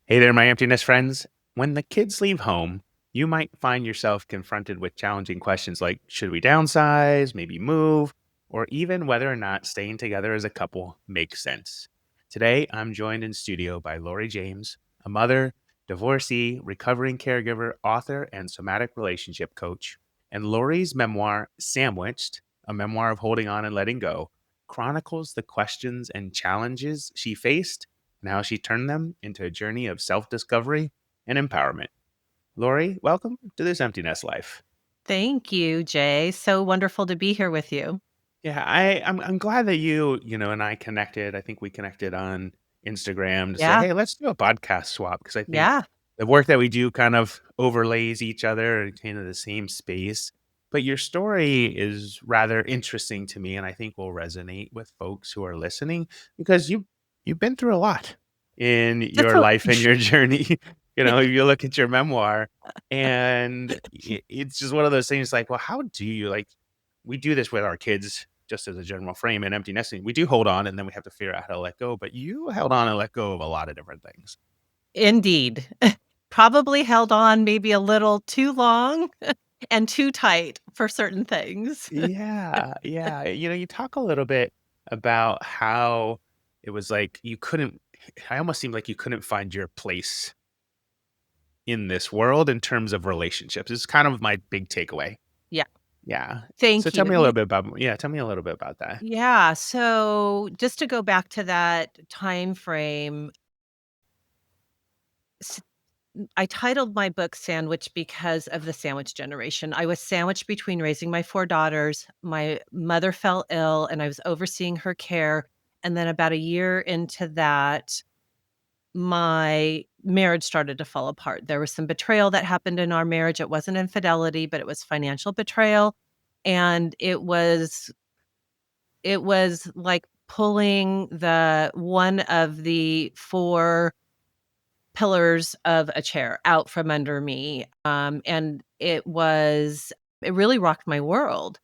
Hey there, my emptiness friends. When the kids leave home, you might find yourself confronted with challenging questions like should we downsize, maybe move, or even whether or not staying together as a couple makes sense. Today, I'm joined in studio by Laurie James, a mother, divorcee, recovering caregiver, author, and somatic relationship coach. And Laurie's memoir, Sandwiched, a memoir of holding on and letting go, chronicles the questions and challenges she faced and how she turned them into a journey of self discovery and empowerment. Lori, welcome to this empty nest life. Thank you, Jay. So wonderful to be here with you. Yeah, I'm glad that and I connected. I think we connected on Instagram to say, Yeah, hey, let's do a podcast swap because I think yeah. the work that we do kind of overlays each other in kind of the same space. But your story is rather interesting to me, and I think will resonate with folks who are listening because you've been through a lot in Just your a life and your journey. If you look at your memoir, and it's just one of those things like, well, how do you like? We do this with our kids just as a general frame and empty nesting. We do hold on and then we have to figure out how to let go. But you held on and let go of a lot of different things. Indeed. Probably held on maybe a little too long and too tight for certain things. Yeah. Yeah. You talk a little bit about how it was like I almost seemed like you couldn't find your place in this world in terms of relationships. It's kind of my big takeaway. Yeah. Yeah. So Thank tell you. me a little bit tell me a little bit about that. Yeah, so just to go back to that time frame, s I titled my book Sandwich because of the sandwich generation. I was sandwiched between raising my 4 daughters. My mother fell ill, and I was overseeing her care, and then about a year into that, my marriage started to fall apart. There was some betrayal that happened in our marriage. It wasn't infidelity, but it was financial betrayal, and it was like pulling the one of the 4 pillars of a chair out from under me, and it really rocked my world,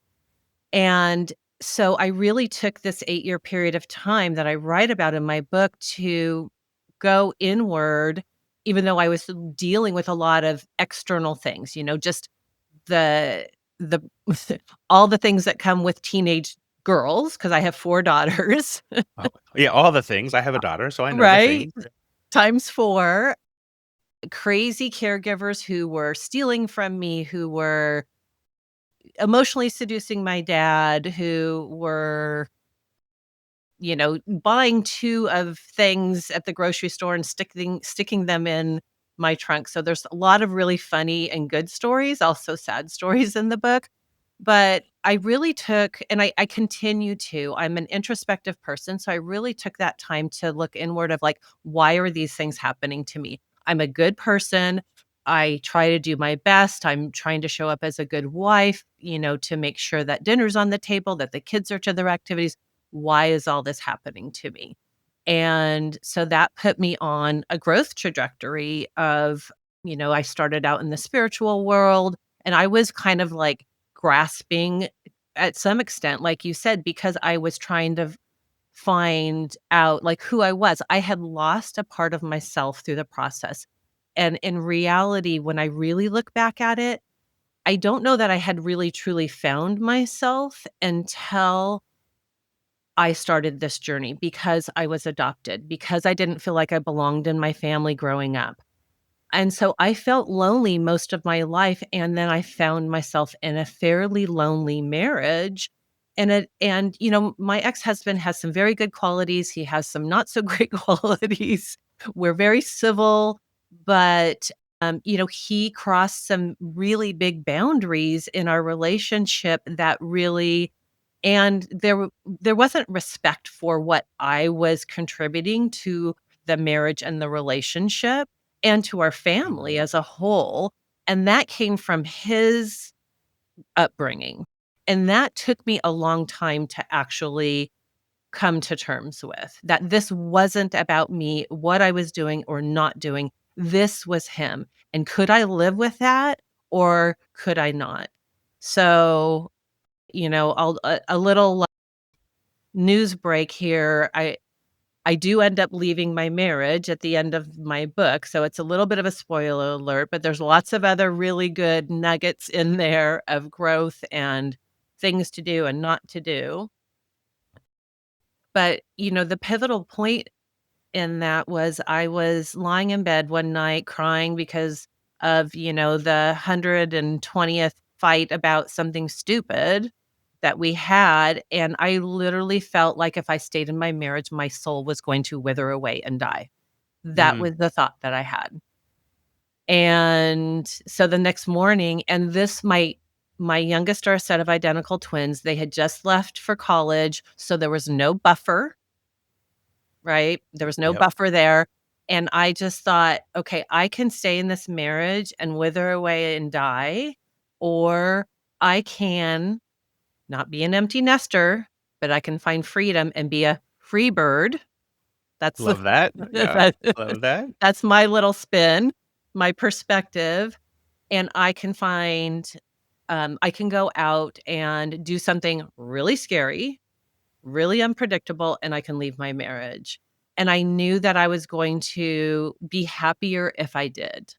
and so I really took this 8-year period of time that I write about in my book to go inward, even though I was dealing with a lot of external things, just the the all the things that come with teenage girls, because I have 4 daughters, Oh, yeah, all the things. I have a daughter, so I know the right? things. Times 4, crazy caregivers who were stealing from me, who were emotionally seducing my dad, who were, buying 2 of things at the grocery store and sticking them in my trunk. So there's a lot of really funny and good stories, also sad stories in the book. But I really took and I continue to. I'm an introspective person, so I really took that time to look inward of like, why are these things happening to me? I'm a good person. I try to do my best. I'm trying to show up as a good wife, to make sure that dinner's on the table, that the kids are to their activities. Why is all this happening to me? And so that put me on a growth trajectory of, I started out in the spiritual world and I was kind of like grasping at some extent, like you said, because I was trying to find out like who I was. I had lost a part of myself through the process. And in reality, when I really look back at it, I don't know that I had really truly found myself until I started this journey because I was adopted, because I didn't feel like I belonged in my family growing up. And so I felt lonely most of my life, and then I found myself in a fairly lonely marriage. My ex-husband has some very good qualities, he has some not so great qualities. We're very civil, but, he crossed some really big boundaries in our relationship that really and there wasn't respect for what I was contributing to the marriage and the relationship and to our family Mhm. as a whole, and that came from his upbringing, and that took me a long time to actually come to terms with, that this wasn't about me, what I was doing or not doing, this was him, and could I live with that or could I not? So, a little news break here. I do end up leaving my marriage at the end of my book, so it's a little bit of a spoiler alert, but there's lots of other really good nuggets in there of growth and things to do and not to do. But, the pivotal point in that was I was lying in bed one night crying because of, the 120th fight about something stupid that we had, and I literally felt like if I stayed in my marriage, my soul was going to wither away and die. That Mm, was the thought that I had. And so the next morning, and this my youngest are a set of identical twins. They had just left for college, so there was no buffer, right? There was no yep. buffer there. And I just thought, okay, I can stay in this marriage and wither away and die, or I can not be an empty nester, but I can find freedom and be a free bird. That's the Love that. Yeah. that Love that. that's my little spin, my perspective, and I can go out and do something really scary, really unpredictable, and I can leave my marriage. And I knew that I was going to be happier if I did.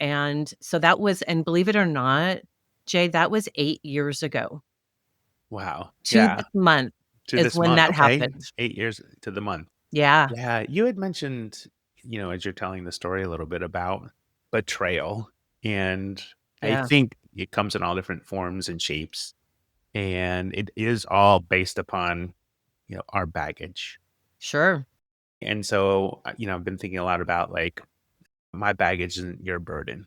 And so that was, and believe it or not, Jay, that was 8 years ago. Wow. To Yeah. this month To is this when month. that Okay. happened. 8 years to the month. Yeah, Yeah. You had mentioned, as you're telling the story a little bit about betrayal. And I yeah, think it comes in all different forms and shapes. And it is all based upon, our baggage. sure. And so, I've been thinking a lot about like my baggage isn't your burden,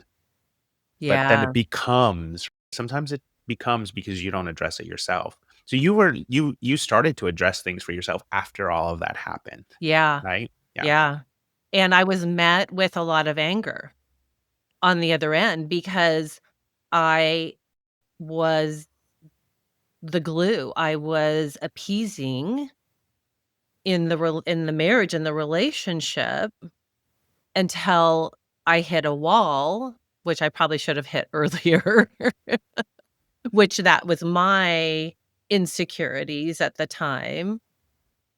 but then Yeah, sometimes it becomes because you don't address it yourself. So you started to address things for yourself after all of that happened, yeah, right? Yeah. yeah. And I was met with a lot of anger on the other end because I was the glue. I was appeasing in the marriage, in the relationship until I hit a wall, which I probably should have hit earlier, which that was my insecurities at the time.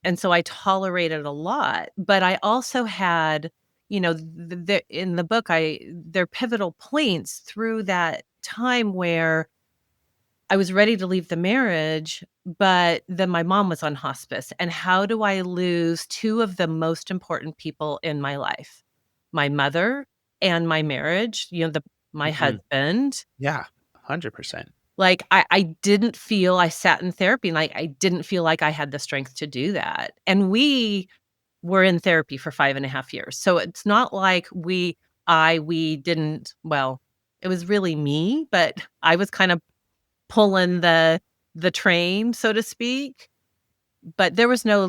And so I tolerated a lot, but I also had, in the book, there are pivotal points through that time where I was ready to leave the marriage, but then my mom was on hospice. And how do I lose two of the most important people in my life? My mother and my marriage, my Mhm. husband. Yeah. 100%. Like, I didn't feel I sat in therapy, and I didn't feel like I had the strength to do that. And we were in therapy for 5.5 years. So it's not like we didn't, well, it was really me, but I was kind of pulling the train, so to speak, but there was no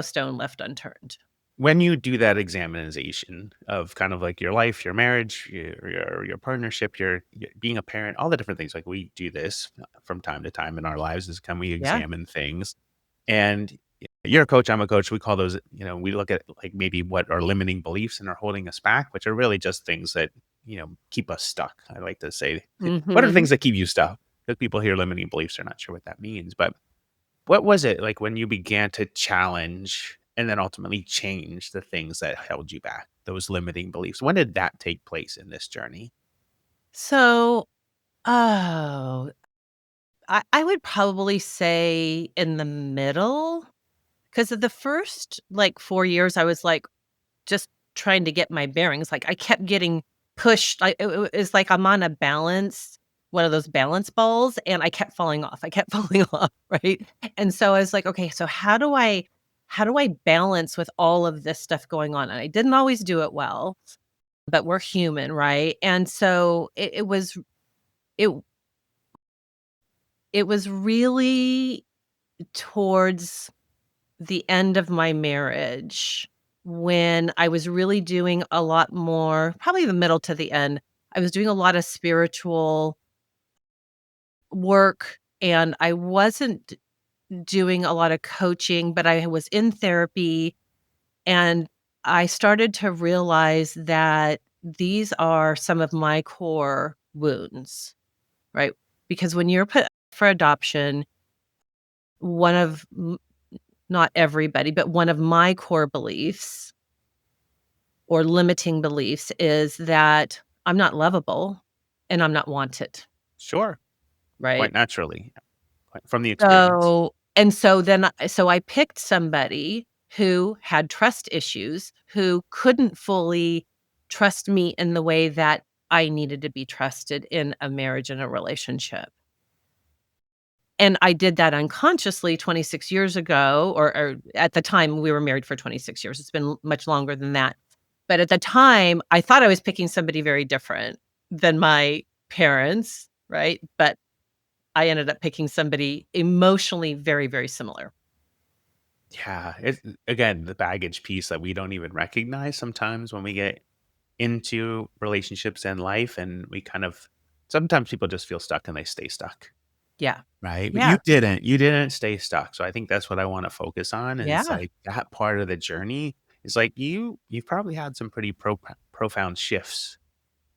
stone left unturned. When you do that examination of kind of like your life, your marriage, your partnership, your being a parent, all the different things, like we do this from time to time in our lives is can we Yeah. examine things. And you're a coach, I'm a coach. We call those, we look at like maybe what are limiting beliefs and are holding us back, which are really just things that, keep us stuck. I like to say, what are the Mhm. things that keep you stuck? Because people hear limiting beliefs, they're not sure what that means. But what was it like when you began to challenge and then ultimately change the things that held you back, those limiting beliefs? When did that take place in this journey? So, oh, I would probably say in the middle, because of the first, like, 4 years, I was, like, just trying to get my bearings, like, I kept getting pushed, it's like I'm on a balance one of those balance balls, and I kept falling off, I kept falling off, right? And so I was like, "Okay, so how do I balance with all of this stuff going on?" And I didn't always do it well, but we're human, right? And so it it was really towards the end of my marriage when I was really doing a lot more, probably the middle to the end. I was doing a lot of spiritual work, and I wasn't doing a lot of coaching, but I was in therapy, and I started to realize that these are some of my core wounds, right? Because when you're put for adoption, one of not everybody, but one of my core beliefs or limiting beliefs is that I'm not lovable and I'm not wanted, Sure. Quite right? naturally, quite from the experience. So I picked somebody who had trust issues, who couldn't fully trust me in the way that I needed to be trusted in a marriage and a relationship. And I did that unconsciously 26 years ago, or at the time, we were married for 26 years. It's been much longer than that. But at the time, I thought I was picking somebody very different than my parents, right? But I ended up picking somebody emotionally very, very similar. Yeah, it again, the baggage piece that we don't even recognize sometimes when we get into relationships and life, and we kind of sometimes people just feel stuck and they stay stuck, Yeah. right? But Yeah. you didn't stay stuck, so I think that's what I wanna focus on is, Yeah. like, that part of the journey is, like, you've probably had some pretty profound shifts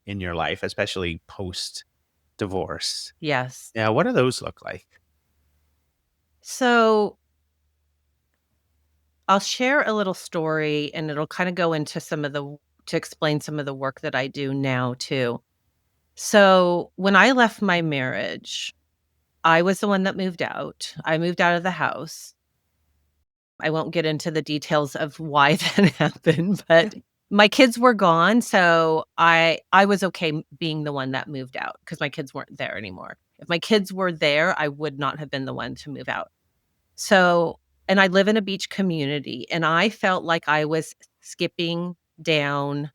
in your life, especially post-divorce. Yes. Yeah, what do those look like? So I'll share a little story and it'll kind of go into to explain some of the work that I do now too. So when I left my marriage, I was the one that moved out. I moved out of the house. I won't get into the details of why that happened, Yeah. but my kids were gone, so I was okay being the one that moved out because my kids weren't there anymore. If my kids were there, I would not have been the one to move out. So and I live in a beach community, and I felt like I was skipping down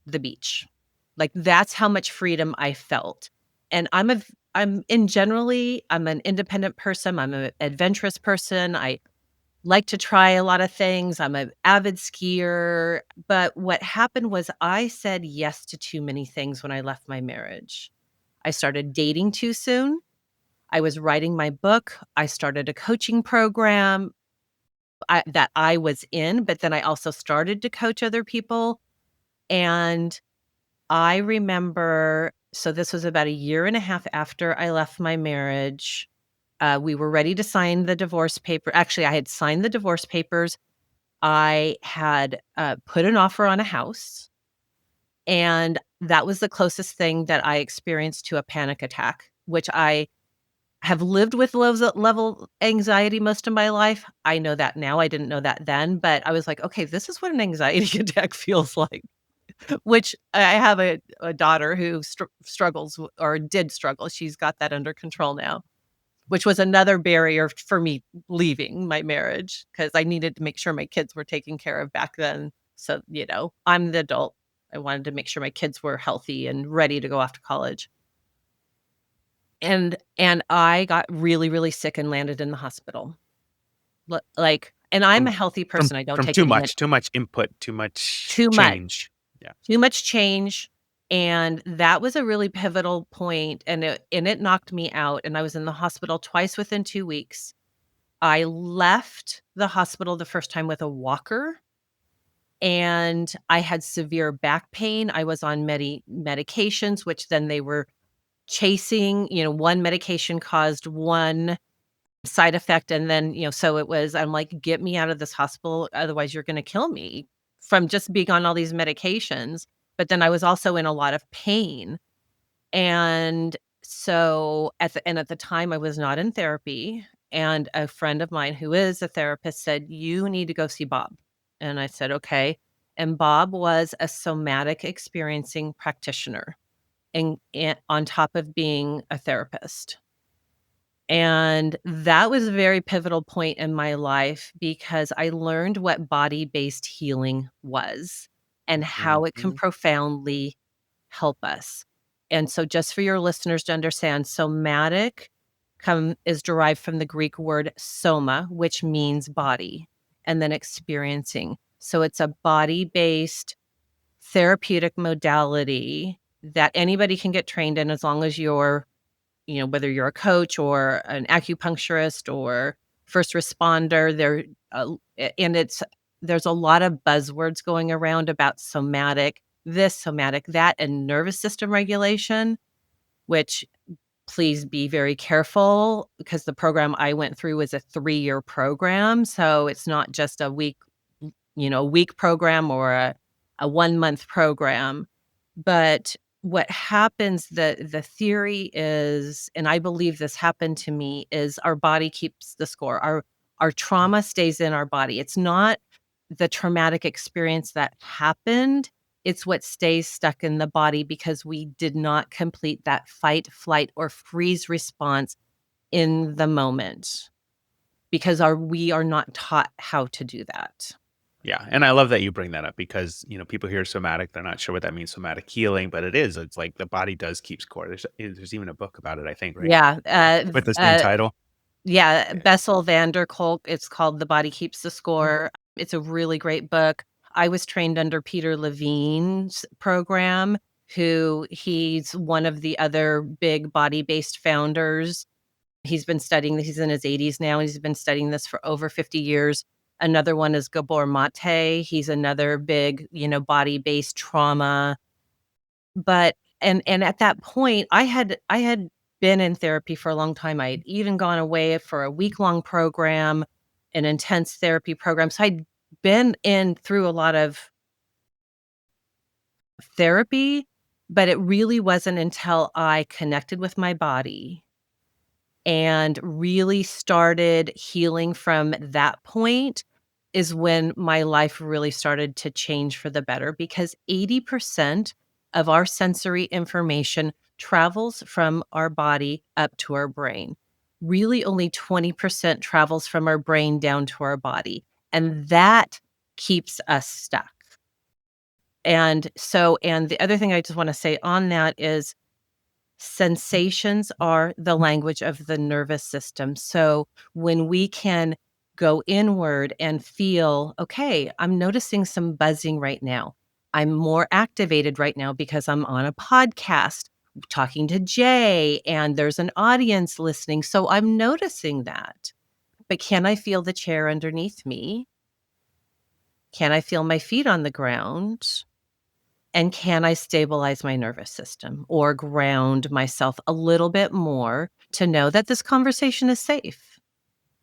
the beach. Like, that's how much freedom I felt. And I'm an independent person, I'm an adventurous person, I like to try a lot of things, I'm an avid skier, but what happened was I said yes to too many things when I left my marriage. I started dating too soon, I was writing my book, I started a coaching program that I was in, but then I also started to coach other people, and I remember so this was about a year and a half after I left my marriage. We were ready to sign the divorce paper. Actually, I had signed the divorce papers. I had put an offer on a house, and that was the closest thing that I experienced to a panic attack, which I have lived with level anxiety most of my life. I know that now. I didn't know that then, but I was like, okay, this is what an anxiety attack feels like. Which I have a daughter who struggles or did struggle. She's got that under control now, which was another barrier for me leaving my marriage because I needed to make sure my kids were taken care of back then. So, I'm the adult. I wanted to make sure my kids were healthy and ready to go off to college. And I got really, really sick and landed in the hospital. And I'm a From healthy person. I don't from take any too much input, too much too much. change. Yeah. Too much change, and that was a really pivotal point, and it knocked me out, and I was in the hospital twice within 2 weeks. I left the hospital the first time with a walker, and I had severe back pain. I was on medications, which then they were chasing, one medication caused one side effect, and then, so I'm like, "Get me out of this hospital, otherwise you're gonna kill me," from just being on all these medications, but then I was also in a lot of pain, and so at the time, I was not in therapy, and a friend of mine who is a therapist said, "You need to go see Bob," and I said, "Okay," and Bob was a somatic experiencing practitioner, and on top of being a therapist. And that was a very pivotal point in my life because I learned what body-based healing was and how it can Mhm. profoundly help us. And so just for your listeners to understand, somatic is derived from the Greek word soma, which means body, and then experiencing. So it's a body-based therapeutic modality that anybody can get trained in as long as whether you're a coach or an acupuncturist or first responder, and there's a lot of buzzwords going around about somatic this, somatic that, and nervous system regulation, which please be very careful because the program I went through was a 3-year program. So it's not just a week program or a 1-month program. But what happens, the theory is, and I believe this happened to me, is our body keeps the score. Our trauma stays in our body. It's not the traumatic experience that happened. It's what stays stuck in the body because we did not complete that fight, flight, or freeze response in the moment because we are not taught how to do that. Yeah, and I love that you bring that up because, people hear somatic, they're not sure what that means, somatic healing, but it is. It's like the body does keep score. There's even a book about it, I think, right? Yeah, With the same title? yeah, Yeah. Bessel van der Kolk, it's called The Body Keeps the Score. It's a really great book. I was trained under Peter Levine's program, he's one of the other big body-based founders. He's in his 80s now, and he's been studying this for over 50 years. Another one is Gabor Mate. He's another big, body-based trauma. But and at that point, I had been in therapy for a long time. I had even gone away for a week-long program, an intense therapy program. So I'd been in through a lot of therapy, but it really wasn't until I connected with my body and really started healing from that point is when my life really started to change for the better because 80% of our sensory information travels from our body up to our brain. Really, only 20% travels from our brain down to our body. And that keeps us stuck. And the other thing I just want to say on that is sensations are the language of the nervous system. So when we can go inward and feel, okay, I'm noticing some buzzing right now. I'm more activated right now because I'm on a podcast talking to Jay and there's an audience listening. So I'm noticing that. But can I feel the chair underneath me? Can I feel my feet on the ground? And can I stabilize my nervous system or ground myself a little bit more to know that this conversation is safe?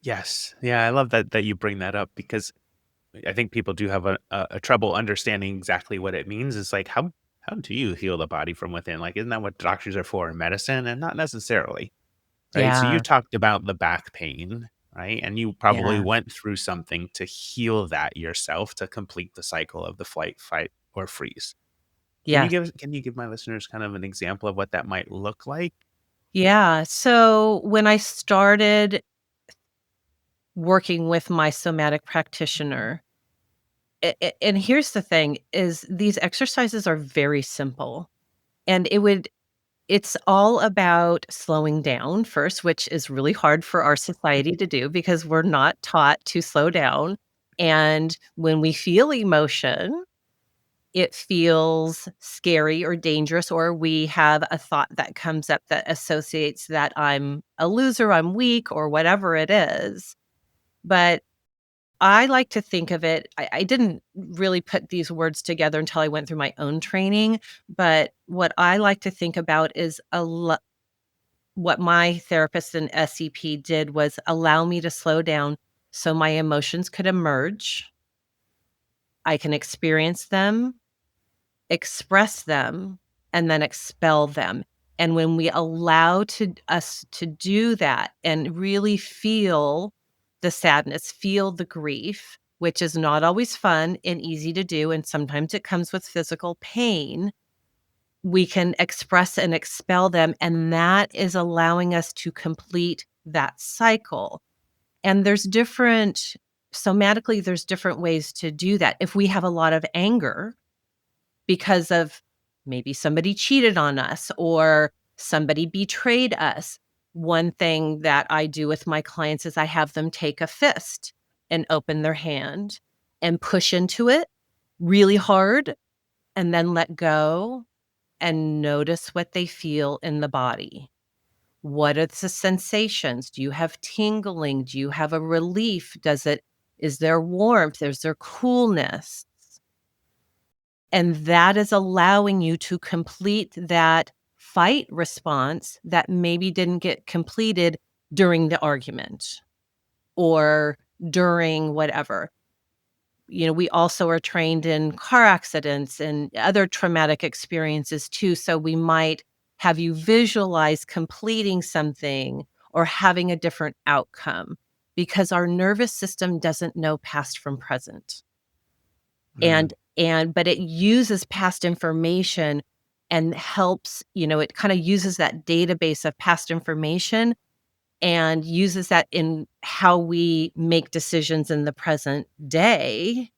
Yes. Yeah, I love that you bring that up because I think people do have a trouble understanding exactly what it means. It's like, how do you heal the body from within? Like, isn't that what doctors are for in medicine? And not necessarily. Right? So you Yeah, talked about the back pain, right? And you probably yeah, went through something to heal that yourself to complete the cycle of the flight, fight, or freeze. yes. Can you give my listeners kind of an example of what that might look like? Yeah, so when I started working with my somatic practitioner, and here's the thing, is these exercises are very simple, and it's all about slowing down first, which is really hard for our society to do because we're not taught to slow down. And when we feel emotion, it feels scary or dangerous, or we have a thought that comes up that associates that I'm a loser, I'm weak, or whatever it is. But I like to think of it, I didn't really put these words together until I went through my own training. But what I like to think about is what my therapist in SEP did was allow me to slow down so my emotions could emerge. I can experience them, express them, and then expel them. And when we allow to us to do that and really feel the sadness, feel the grief, which is not always fun and easy to do, and sometimes it comes with physical pain, we can express and expel them, and that is allowing us to complete that cycle. And somatically, there's different ways to do that. If we have a lot of anger because of maybe somebody cheated on us or somebody betrayed us, one thing that I do with my clients is I have them take a fist and open their hand and push into it really hard and then let go and notice what they feel in the body. What are the sensations? Do you have tingling? Do you have a relief? Is there warmth? Is there coolness? And that is allowing you to complete that fight response that maybe didn't get completed during the argument or during whatever. We also are trained in car accidents and other traumatic experiences too. So we might have you visualize completing something or having a different outcome because our nervous system doesn't know past from present. Mm. But it uses past information and helps, it kind of uses that database of past information and uses that in how we make decisions in the present day,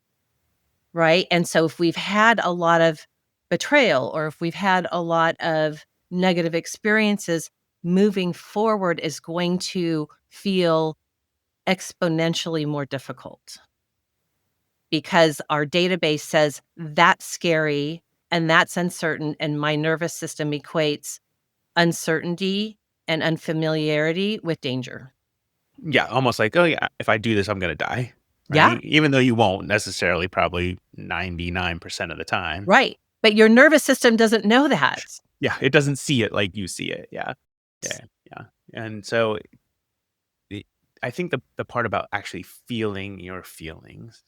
right? And so if we've had a lot of betrayal or if we've had a lot of negative experiences, moving forward is going to feel exponentially more difficult because our database says that's scary and that's uncertain. And my nervous system equates uncertainty and unfamiliarity with danger. Yeah, almost like, "Oh, yeah, if I do this, I'm gonna die," Yeah, right? Even though you won't necessarily, probably 99% of the time. right. But your nervous system doesn't know that. Yeah, it doesn't see it like you see it, yeah. Yeah, yeah, and so, the I think the part about actually feeling your feelings,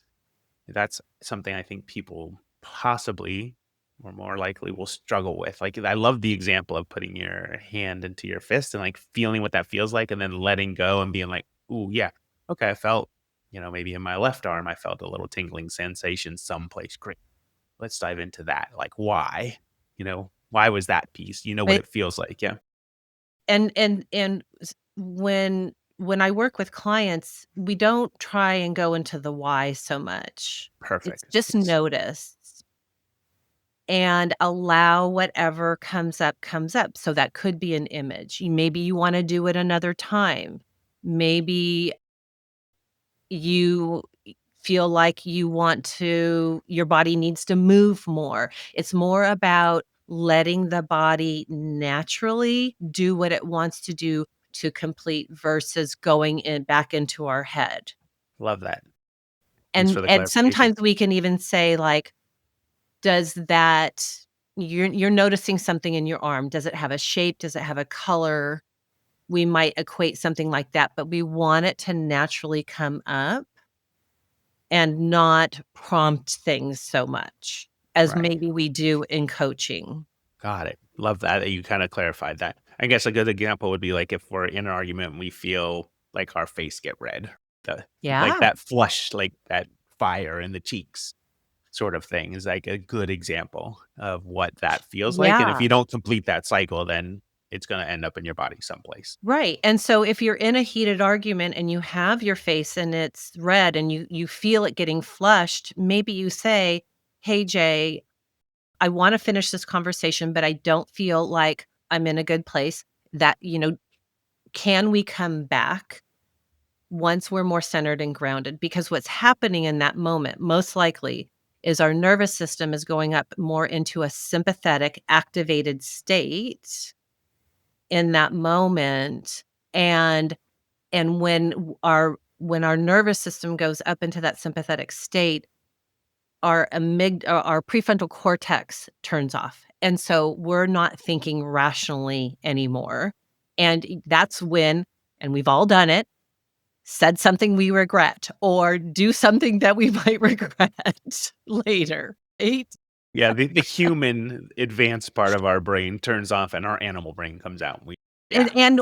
that's something I think people possibly, or more likely, will struggle with. Like, I love the example of putting your hand into your fist and, like, feeling what that feels like and then letting go and being like, "Ooh, yeah. Okay, I felt, maybe in my left arm, I felt a little tingling sensation someplace. Great. Let's dive into that. Like, why? Why was that piece? You know what But it feels like." Yeah. when I work with clients, we don't try and go into the why so much. It's Perfect. just Yes. notice and allow whatever comes up. So that could be an image. Maybe you wanna do it another time. Maybe you feel like your body needs to move more. It's more about letting the body naturally do what it wants to do to complete versus going in back into our head. Love that. Thanks And for the and clarification. sometimes we can even say like, does that you're noticing something in your arm. Does it have a shape? Does it have a color? We might equate something like that, but we want it to naturally come up and not prompt things so much as Right. maybe we do in coaching. Got it. Love that you kinda clarified that. I guess a good example would be, like, if we're in an argument and we feel like our face get red, the like, Yeah, that flush, like, that fire in the cheeks sort of thing is, like, a good example of what that feels like, and if yeah, you don't complete that cycle, then it's gonna end up in your body someplace. right, and so if you're in a heated argument and you have your face and it's red and you feel it getting flushed, maybe you say, "Hey, Jay, I wanna finish this conversation, but I don't feel like I'm in a good place. Can we come back once we're more centered and grounded?" Because what's happening in that moment, most likely, is our nervous system is going up more into a sympathetic activated state in that moment. And when our nervous system goes up into that sympathetic state, our prefrontal cortex turns off. And so we're not thinking rationally anymore. And that's when, and we've all done it, said something we regret or do something that we might regret later, right? Yeah, the human advanced part of our brain turns off and our animal brain comes out. Yeah, And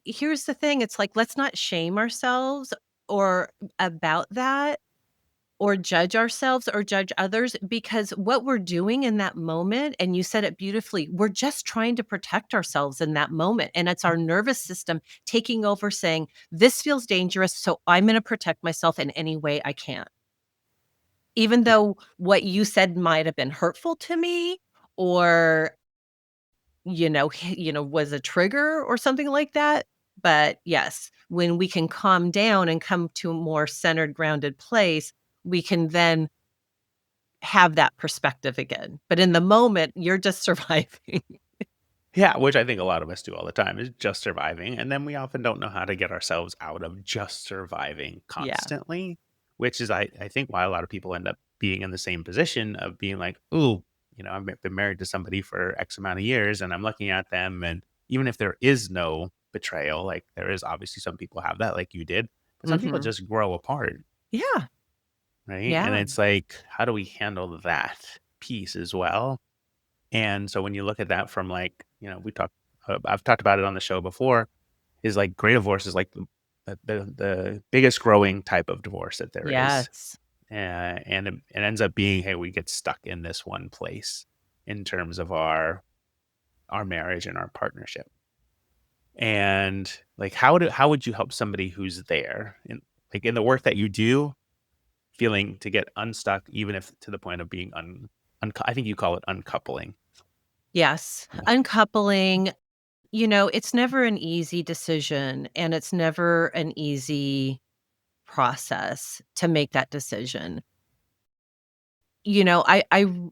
here's the thing, it's like, let's not shame ourselves or about that or judge ourselves or judge others because what we're doing in that moment, and you said it beautifully, we're just trying to protect ourselves in that moment. And it's our nervous system taking over saying, this feels dangerous. So I'm going to protect myself in any way I can. Even yeah. though what you said might have been hurtful to me or, was a trigger or something like that. But yes, when we can calm down and come to a more centered, grounded place, we can then have that perspective again. But in the moment, you're just surviving. Yeah, which I think a lot of us do all the time is just surviving, and then we often don't know how to get ourselves out of just surviving Yeah. constantly, which is I think why a lot of people end up being in the same position of being like, "Ooh, I've been married to somebody for X amount of years and I'm looking at them, and even if there is no betrayal, like there is obviously some people have that like you did, but some people Mhm. just grow apart, Yeah. right? And Yeah. it's like, how do we handle that piece as well? And so when you look at that from like, I've talked about it on the show before, is like gray divorce is like the biggest growing type of divorce that there is. Yes. And it ends up being, hey, we get stuck in this one place in terms of our marriage and our partnership. And like, how would you help somebody who's there in like in the work that you do, feeling to get unstuck, even if to the point of being I think you call it uncoupling. Yes. Yeah. Uncoupling, it's never an easy decision, and it's never an easy process to make that decision. You know, th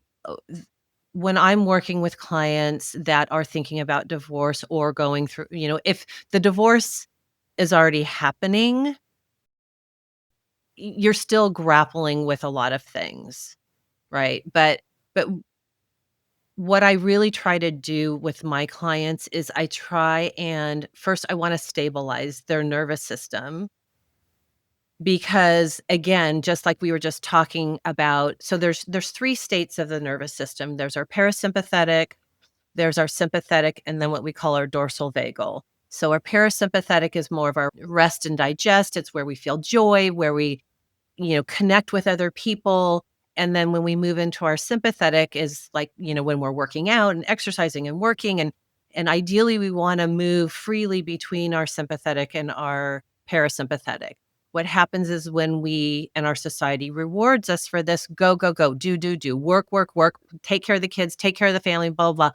when I'm working with clients that are thinking about divorce or going through, if the divorce is already happening, you're still grappling with a lot of things, right? But what I really try to do with my clients is I try and first I wanna stabilize their nervous system because, again, just like we were just talking about, so there's 3 states of the nervous system. There's our parasympathetic, there's our sympathetic, and then what we call our dorsal vagal. So our parasympathetic is more of our rest and digest. It's where we feel joy, where we, connect with other people. And then when we move into our sympathetic is like, when we're working out and exercising and working, and ideally we want to move freely between our sympathetic and our parasympathetic. What happens is when we and our society rewards us for this go, go, go, do, work, work, work, take care of the kids, take care of the family, blah, blah.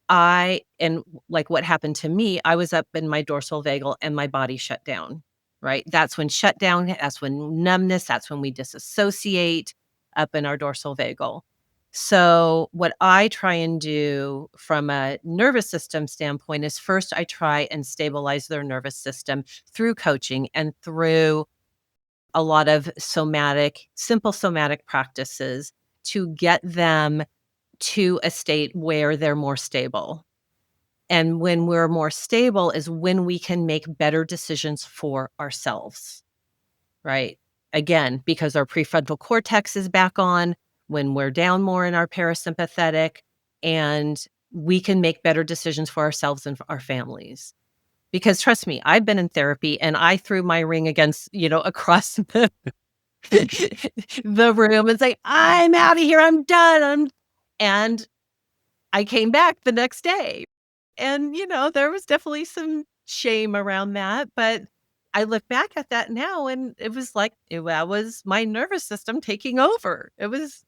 Like what happened to me, I was up in my dorsal vagal and my body shut down, right? That's when shutdown, that's when numbness, that's when we disassociate up in our dorsal vagal. So, what I try and do from a nervous system standpoint is first I try and stabilize their nervous system through coaching and through a lot of simple somatic practices to get them to a state where they're more stable. And when we're more stable is when we can make better decisions for ourselves, right? Again, because our prefrontal cortex is back on when we're down more in our parasympathetic, and we can make better decisions for ourselves and for our families. Because trust me, I've been in therapy and I threw my ring against, across the room and say, I'm out of here. I'm done. And I came back the next day. And, there was definitely some shame around that, but I look back at that now and it was like, that was my nervous system taking over. It was,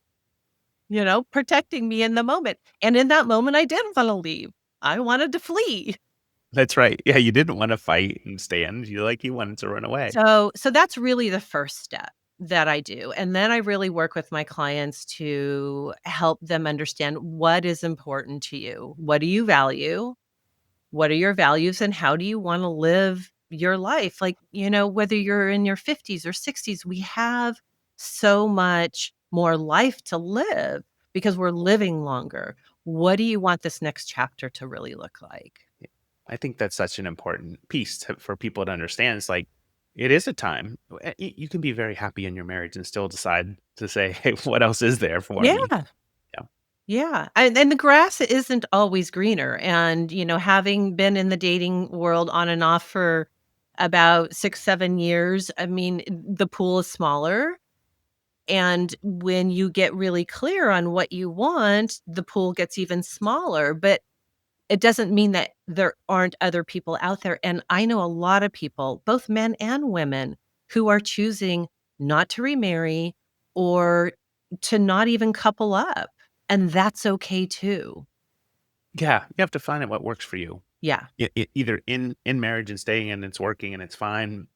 protecting me in the moment. And in that moment, I didn't wanna leave. I wanted to flee. That's right. Yeah, you didn't wanna fight and stand, you wanted to run away. So that's really the first step that I do. And then I really work with my clients to help them understand what is important to you. What do you value? What are your values and how do you wanna live your life? Like, whether you're in your 50s or 60s, we have so much more life to live because we're living longer. What do you want this next chapter to really look like? I think that's such an important piece for people to understand. It's like, it is a time. You can be very happy in your marriage and still decide to say, "Hey, what else is there for me?" Yeah. Yeah. Yeah, and the grass isn't always greener, and, having been in the dating world on and off for about 6, 7 years, I mean, the pool is smaller. And when you get really clear on what you want, the pool gets even smaller, but it doesn't mean that there aren't other people out there. And I know a lot of people, both men and women, who are choosing not to remarry or to not even couple up. And that's okay too. Yeah, you have to find out what works for you. Yeah, Either in marriage and staying and it's working and it's fine,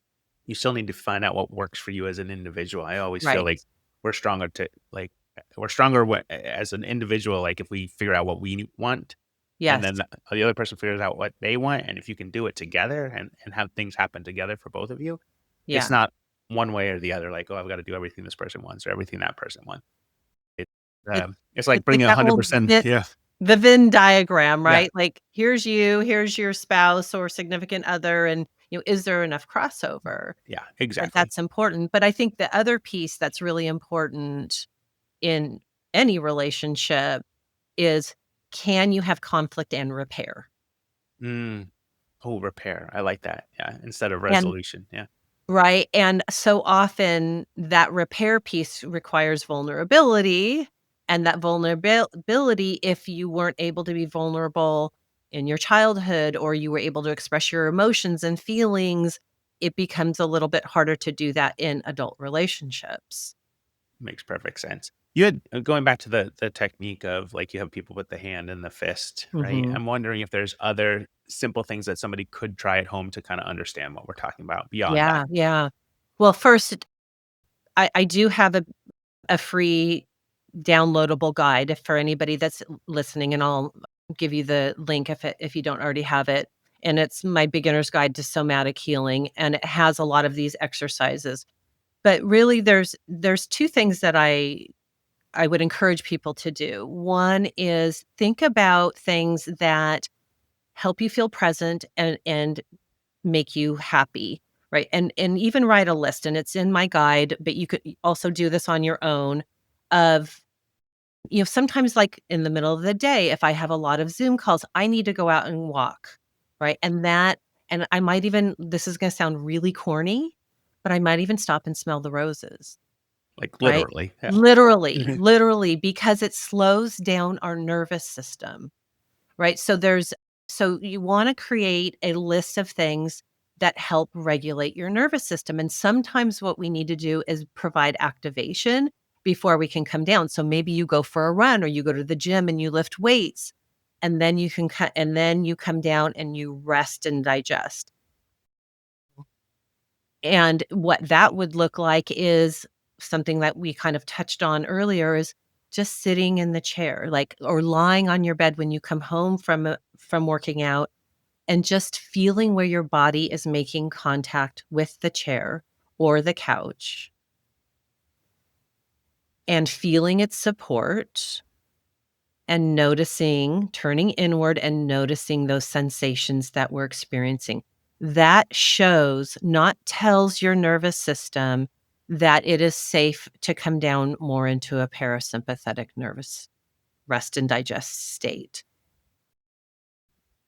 you still need to find out what works for you as an individual. I always feel right. like we're stronger to like we're stronger as an individual, like if we figure out what we want, and Yes. then the other person figures out what they want, and if you can do it together and have things happen together for both of you, it's Yeah. not one way or the other. Like, oh, I've got to do everything this person wants or everything that person wants. It's It's like like bringing that old 100%. Yeah. The Venn diagram, Yeah. right? Like, here's you, here's your spouse or significant other, and, is there enough crossover? Yeah, But exactly. that's important. But I think the other piece that's really important in any relationship is, can you have conflict and repair? Mm. Oh, repair. I like that. Yeah, instead of And resolution. Yeah. right, and so often that repair piece requires vulnerability, and that vulnerability, if you weren't able to be vulnerable in your childhood or you were able to express your emotions and feelings, it becomes a little bit harder to do that in adult relationships. Makes perfect sense. You had going back to the technique of, like, you have people with the hand and the fist, right? Mhm. I'm wondering if there's other simple things that somebody could try at home to kinda understand what we're talking about beyond that. Yeah, yeah. Well, first, I do have a free downloadable guide for anybody that's listening, and I'll give you the link if you don't already have it, and it's my beginner's guide to somatic healing, and it has a lot of these exercises. But really there's 2 things that I would encourage people to do. One is think about things that help you feel present and make you happy, right? And even write a list, and it's in my guide, but you could also do this on your own of sometimes, like, in the middle of the day, if I have a lot of Zoom calls, I need to go out and walk, right? And I might even this is gonna sound really corny, but I might even stop and smell the roses, Like, right? literally, yeah. Literally, because it slows down our nervous system. Right? So you wanna create a list of things that help regulate your nervous system, and sometimes what we need to do is provide activation before we can come down. So maybe you go for a run or you go to the gym and you lift weights, and then you come down and you rest and digest. And what that would look like is something that we kind of touched on earlier is just sitting in the chair, like, or lying on your bed when you come home from working out and just feeling where your body is making contact with the chair or the couch and feeling its support and noticing, turning inward and noticing those sensations that we're experiencing. That shows, not tells your nervous system that it is safe to come down more into a parasympathetic nervous rest and digest state.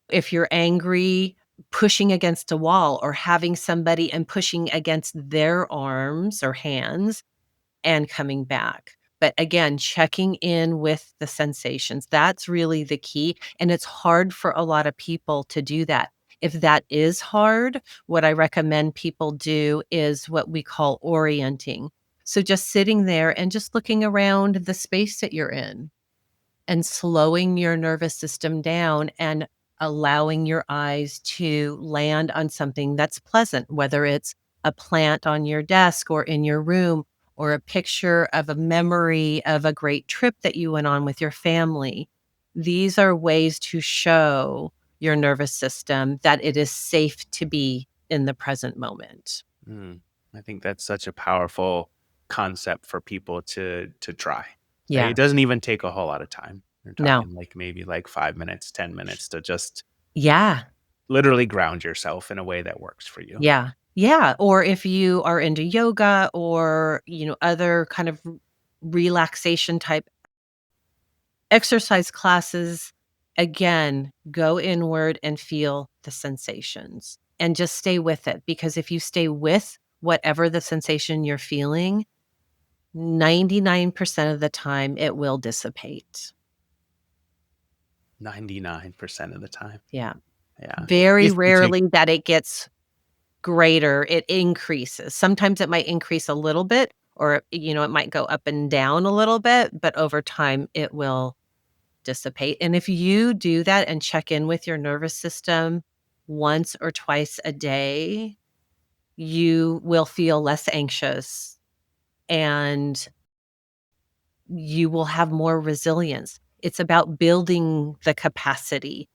If you're angry, pushing against a wall or having somebody and pushing against their arms or hands and coming back. But again, checking in with the sensations, that's really the key, and it's hard for a lot of people to do that. If that is hard, what I recommend people do is what we call orienting. So just sitting there and just looking around the space that you're in and slowing your nervous system down and allowing your eyes to land on something that's pleasant, whether it's a plant on your desk or in your room, or a picture of a memory of a great trip that you went on with your family. These are ways to show your nervous system that it is safe to be in the present moment. Mm. I think that's such a powerful concept for people to try. Right? Yeah. It doesn't even take a whole lot of time. You're No. talking, like, maybe, like, 5 minutes, 10 minutes to just Yeah. literally ground yourself in a way that works for you. Yeah. Yeah, or if you are into yoga or, other kind of relaxation type exercise classes, again, go inward and feel the sensations and just stay with it, because if you stay with whatever the sensation you're feeling, 99% of the time it will dissipate. 99% of the time. Yeah. Yeah. Very If you take rarely that it gets greater, it increases. Sometimes it might increase a little bit or, it might go up and down a little bit, but over time it will dissipate. And if you do that and check in with your nervous system once or twice a day, you will feel less anxious and you will have more resilience. It's about building the capacity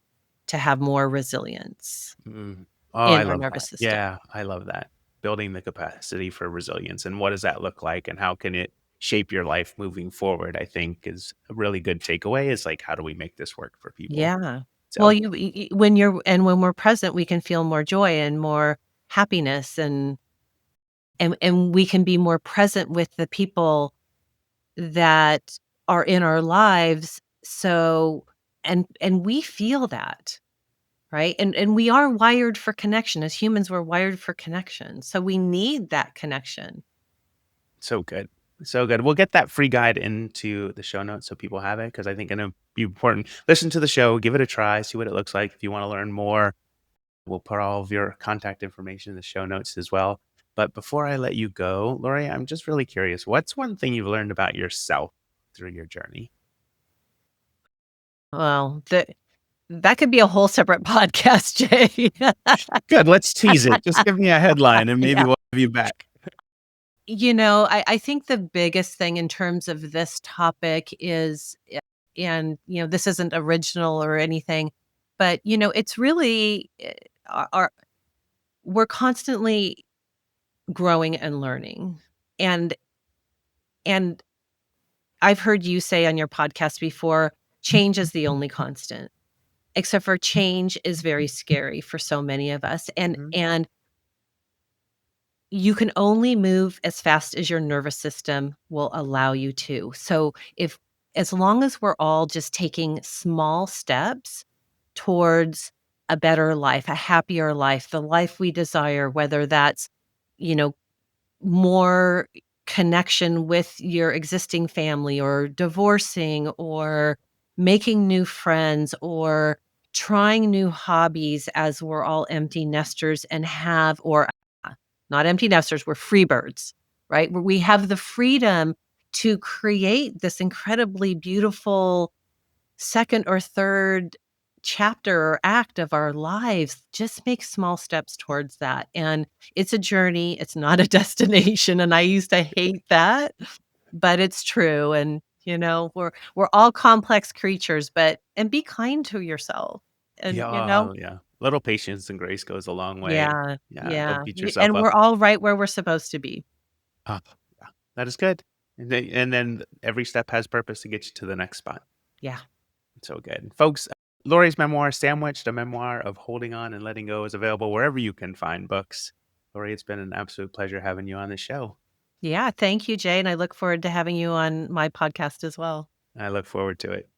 to have more resilience mm. Oh, I in our love nervous that. system. Yeah, I love that. Building the capacity for resilience, and what does that look like, and how can it shape your life moving forward, I think is a really good takeaway is like, how do we make this work for people? Yeah. Well, So, when we're present, we can feel more joy and more happiness, and we can be more present with the people that are in our lives, so and we feel that, right? And we are wired for connection. As humans, we're wired for connection, so we need that connection. so good. So good. We'll get that free guide into the show notes so people have it because I think it'll be important. Listen to the show, give it a try, see what it looks like. If you want to learn more, we'll put all of your contact information in the show notes as well. But before I let you go, Lori, I'm just really curious. What's one thing you've learned about yourself through your journey? Well, that could be a whole separate podcast, Jay. Good. Let's tease it. Just give me a headline and maybe Yeah. we'll have you back. I think the biggest thing in terms of this topic is, and, this isn't original or anything, but, it's really, our we're constantly growing and learning. And and I've heard you say on your podcast before, change is the only constant, except for change is very scary for so many of us. And Mhm. and you can only move as fast as your nervous system will allow you to. So if as long as we're all just taking small steps towards a better life, a happier life, the life we desire, whether that's, you know, more connection with your existing family or divorcing or making new friends or trying new hobbies as we're all empty nesters and have or not empty nesters, we're free birds, right? Where we have the freedom to create this incredibly beautiful second or third chapter or act of our lives, just make small steps towards that. And it's a journey, it's not a destination. And I used to hate that, but it's true. And we're all complex creatures, but and be kind to yourself. And Yeah, oh, yeah. Little patience and grace goes a long way. yeah, Yeah, don't yeah. beat yourself And up. we're all right where we're supposed to be. Oh, yeah, that is good. And then every step has purpose to get you to the next spot. Yeah. So good. Folks, Lori's memoir, Sandwiched, a memoir of holding on and letting go, is available wherever you can find books. Lori, it's been an absolute pleasure having you on the show. Yeah. Thank you, Jay. And I look forward to having you on my podcast as well. I look forward to it.